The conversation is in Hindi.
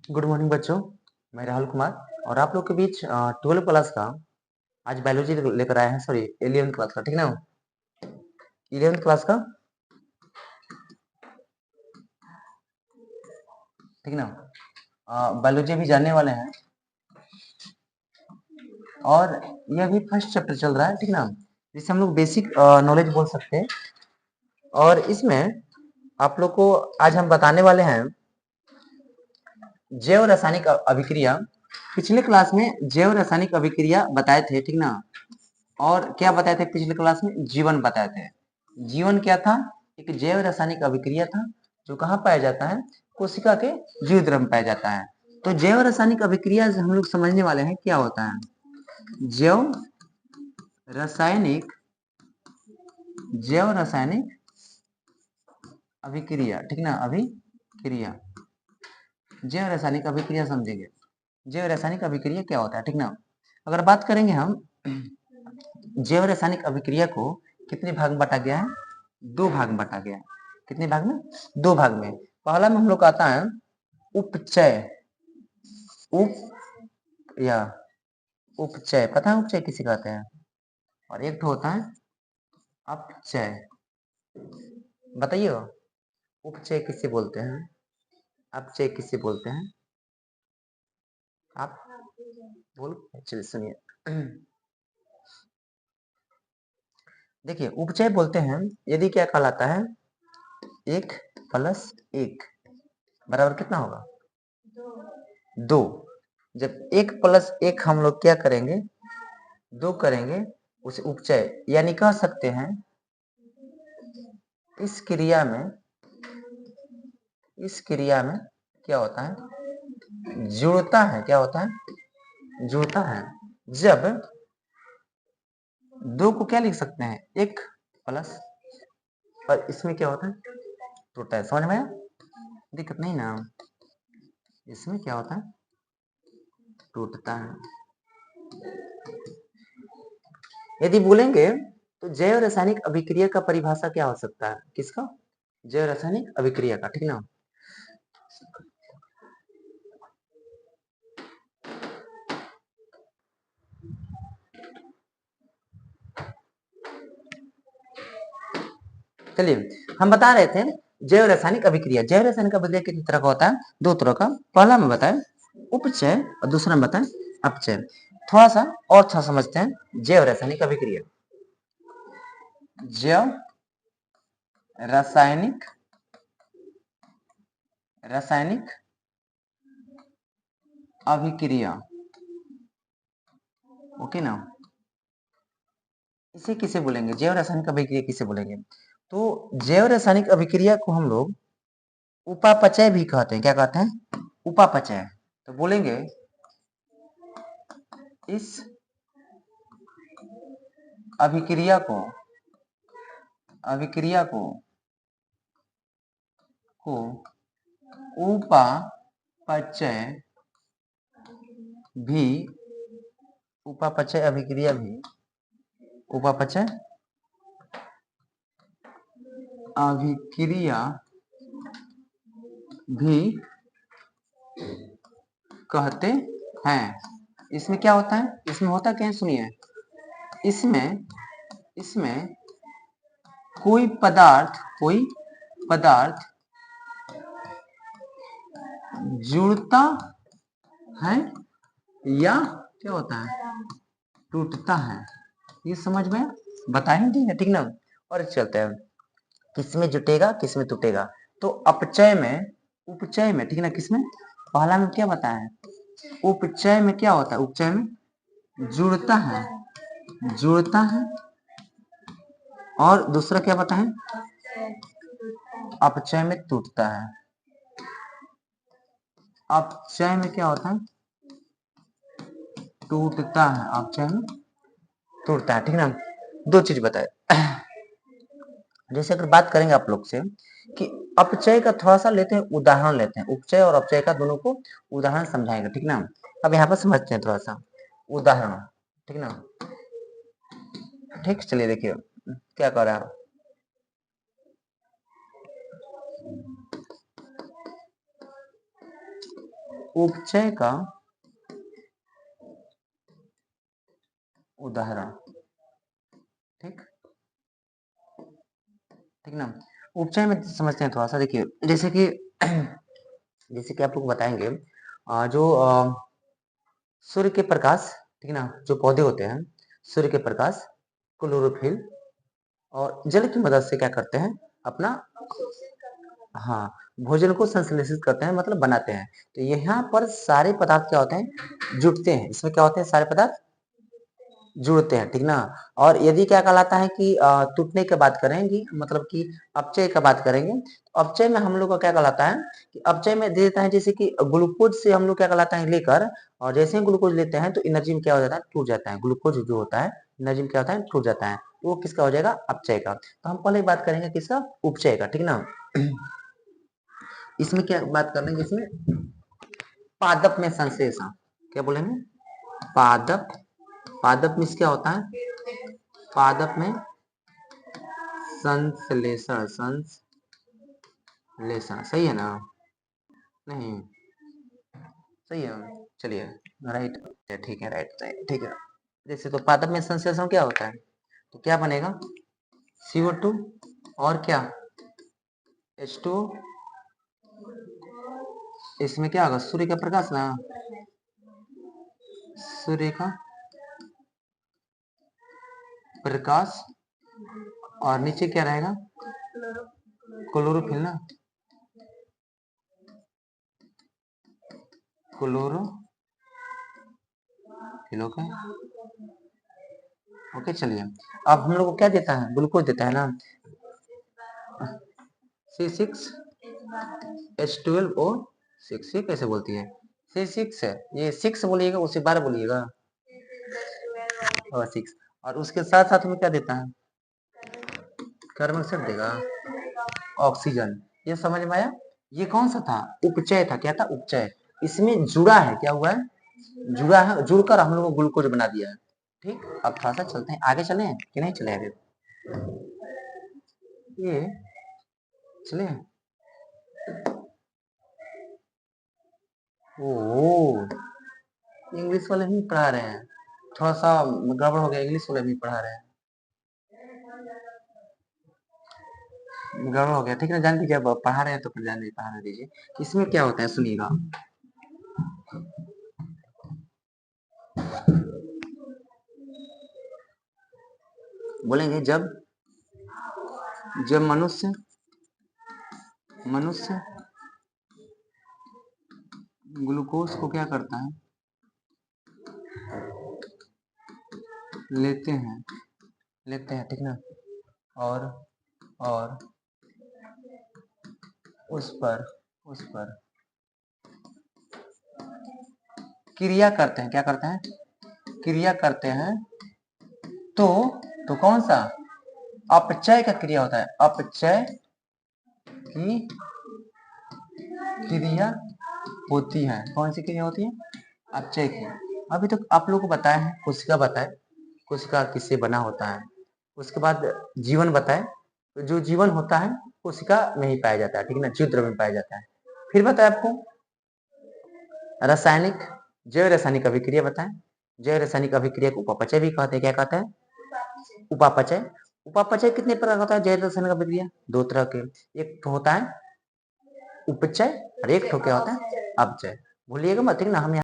गुड मॉर्निंग बच्चों। मैं राहुल कुमार और आप लोग के बीच 12 क्लास का आज बायोलॉजी लेकर आए हैं। सॉरी 11th क्लास का, ठीक ना? 11th क्लास का, ठीक ना? बायोलॉजी भी जानने वाले हैं और यह भी फर्स्ट चैप्टर चल रहा है, ठीक ना? जिसे हम लोग बेसिक नॉलेज बोल सकते हैं। और इसमें आप लोग को आज हम बताने वाले हैं जैव रासायनिक अभिक्रिया। पिछले क्लास में जैव रासायनिक अभिक्रिया बताए थे, ठीक ना? और क्या बताए थे पिछले क्लास में? जीवन बताए थे। जीवन क्या था? एक जैव रासायनिक अभिक्रिया था जो कहाँ पाया जाता है? कोशिका के जीव द्रव्य में पाया जाता है। तो जैव रासायनिक अभिक्रिया से हम लोग समझने वाले हैं क्या होता है। जैव रासायनिक अभिक्रिया, ठीक ना? अभिक्रिया, जैव रासायनिक अभिक्रिया समझेंगे। जैव रासायनिक अभिक्रिया क्या होता है, ठीक ना? अगर बात करेंगे हम जैव रासायनिक अभिक्रिया को कितने भाग में बांटा गया है? 2 भाग में बांटा गया है। कितने भाग में? 2 भाग में। पहला में हम लोग आता है उपचय। उपचय, पता है उपचय किसे कहते हैं? और एक तो होता है अपचय। बताइए उपचय किसे बोलते हैं, अपचय किसे बोलते हैं? आप बोल, चलिए सुनिए। देखिए उपचय बोलते हैं यदि क्या कहलाता है 1 + 1 बराबर कितना होगा? 2। जब 1 + 1 हम लोग क्या करेंगे? 2 करेंगे, उसे उपचय यानी कह सकते हैं इस क्रिया में क्या होता है? जुड़ता है। क्या होता है? जुड़ता है। जब 2 को क्या लिख सकते हैं? 1 प्लस, और इसमें क्या होता है? टूटता है। समझ में आया? दिक्कत नहीं ना? इसमें क्या होता है? टूटता है। यदि बोलेंगे तो जैव रासायनिक अभिक्रिया का परिभाषा क्या हो सकता है? किसका? जैव रासायनिक अभिक्रिया का, ठीक ना? चलिए हम बता रहे थे जैव रासायनिक अभिक्रिया। जैव रासायनिक अभिक्रिया कितने तरह का होता है? 2 तरह का। पहला में बताए उपचय और दूसरा में बताए अपचय। थोड़ा सा और अच्छा समझते हैं जैव रासायनिक अभिक्रिया। जैव रासायनिक अभिक्रिया, ओके ना? इसे किसे बोलेंगे? जैव रासायनिक अभिक्रिया किसे बोलेंगे? तो जैव रासायनिक अभिक्रिया को हम लोग उपापचय भी कहते हैं। क्या कहते हैं? उपापचय। तो बोलेंगे इस अभिक्रिया को उपापचय अभिक्रिया भी कहते हैं। इसमें क्या होता है? इसमें होता क्या है? सुनिए, इसमें कोई पदार्थ जुड़ता है या क्या होता है? टूटता है। ये समझ में बताएंगे, ठीक ना? और चलते हैं किसमें जुटेगा किसमें टूटेगा। तो उपचय में, ठीक ना? किसमें? पहला में क्या बताया है? उपचय में क्या होता है? उपचय में जुड़ता है। और दूसरा क्या बताएं? अपचय में टूटता है। अपचय में क्या होता है? टूटता है। अपचय में टूटता है, ठीक ना? 2 चीज बताए। जैसे अगर बात करेंगे आप लोग से कि अपचय का थोड़ा सा उदाहरण लेते हैं। उपचय और अपचय का दोनों को उदाहरण समझाएंगे, ठीक ना? अब यहाँ पर समझते हैं थोड़ा सा उदाहरण, ठीक ना? ठीक, चलिए देखिए क्या कर रहा है। उपचय का उदाहरण। ठीक ठीक ना। उपचय में समझते हैं थोड़ा सा। देखिए जैसे कि आप लोग बताएंगे जो सूर्य के प्रकाश, ठीक ना, जो पौधे होते हैं सूर्य के प्रकाश, क्लोरोफिल और जल की मदद से क्या करते हैं अपना, हाँ, भोजन को संश्लेषित करते हैं, मतलब बनाते हैं। तो यहाँ पर सारे पदार्थ क्या होते हैं, जुटते हैं। इसमें क्या होते हैं, सारे पदार्थ जुड़ते हैं, ठीक ना। और यदि क्या कहलाता है कि टूटने की बात करेंगे, मतलब कि अपचय का बात करेंगे, तो अपचय में हम लोग का क्या कहलाता है कि अपचय में दे देता है, जैसे कि ग्लूकोज से हम लोग क्या कहलाता है लेकर, और जैसे ही ग्लूकोज लेते हैं तो एनर्जी में क्या हो जाता है, टूट जाता है। ग्लूकोज जो होता है एनर्जी में क्या होता है, टूट जाता है। तो वो किसका हो जाएगा, अपचय का। तो हम पहले बात करेंगे किसका, उपचय का, ठीक ना। इसमें क्या बात कर लेंगे, इसमें पादप में संश्लेषण, क्या बोलेंगे, पादप। पादप में क्या होता है, पादप में संश्लेषण। संश्लेषण सही है ना, नहीं सही है, चलिए राइट, ठीक है, राइट ठीक है। जैसे तो पादप में संश्लेषण क्या होता है, तो क्या बनेगा, CO2 और क्या, H2O। इसमें क्या होगा, सूर्य का प्रकाश ना, सूर्य का प्रकाश, और नीचे क्या रहेगा, क्लोरोफिल ना, क्लोरोफिल। ओके चलिए, अब हम लोग को क्या देता है, ग्लूकोज देता है ना, C6H12O6। ये कैसे बोलती है, C6 है, ये 6 बोलिएगा, उसे 12 बोलिएगा, और 6। और उसके साथ साथ में क्या देता है, कार्बन डाइऑक्साइड देगा, ऑक्सीजन। ये समझ में आया। ये कौन सा था, उपचय था। क्या था, उपचय। इसमें जुड़ा है, क्या हुआ है, जुड़ा है, जुड़कर हम लोग को ग्लूकोज बना दिया है। ठीक, अब थोड़ा सा चलते हैं आगे, चले कि नहीं चले आगे, ये चले। ओ, इंग्लिश वाले नहीं पढ़ा रहे हैं, थोड़ा सा गड़बड़ हो गया, इंग्लिश वाले भी पढ़ा रहे हैं, गड़बड़ हो गया, ठीक है, जान दीजिए। अब पढ़ा रहे हैं तो फिर जान दीजिए, पढ़ाने दीजिए। इसमें क्या होता है, सुनिएगा, बोलेंगे जब जब मनुष्य ग्लूकोज को क्या करता है, लेते हैं, ठीक ना, और उस पर क्रिया करते हैं, क्या करते हैं, क्रिया करते हैं, तो कौन सा, अपचय का क्रिया होता है, अपचय की क्रिया होती है। कौन सी क्रिया होती है, अपचय की। अभी तक आप लोगों को बताया है, कोशिका बताए, कोशिका किससे बना होता है, उसके बाद जीवन बताए, तो जो जीवन होता है कोशिका में ही पाया जाता है, ठीक है ना, जीव द्रव्य में पाया जाता है। फिर बताए आपको रासायनिक, जैव रासायनिक अभिक्रिया बताएं। जैव रासायनिक अभिक्रिया को उपापचय भी कहते हैं, क्या कहते हैं, उपापचय। उपापचय कितने प्रकार का होता है, जैव रासायनिक अभिक्रिया दो तरह के, एक तो होता है उपचय और एक तो क्या होता है अपचय। भूलिएगा मत, ठीक ना, हम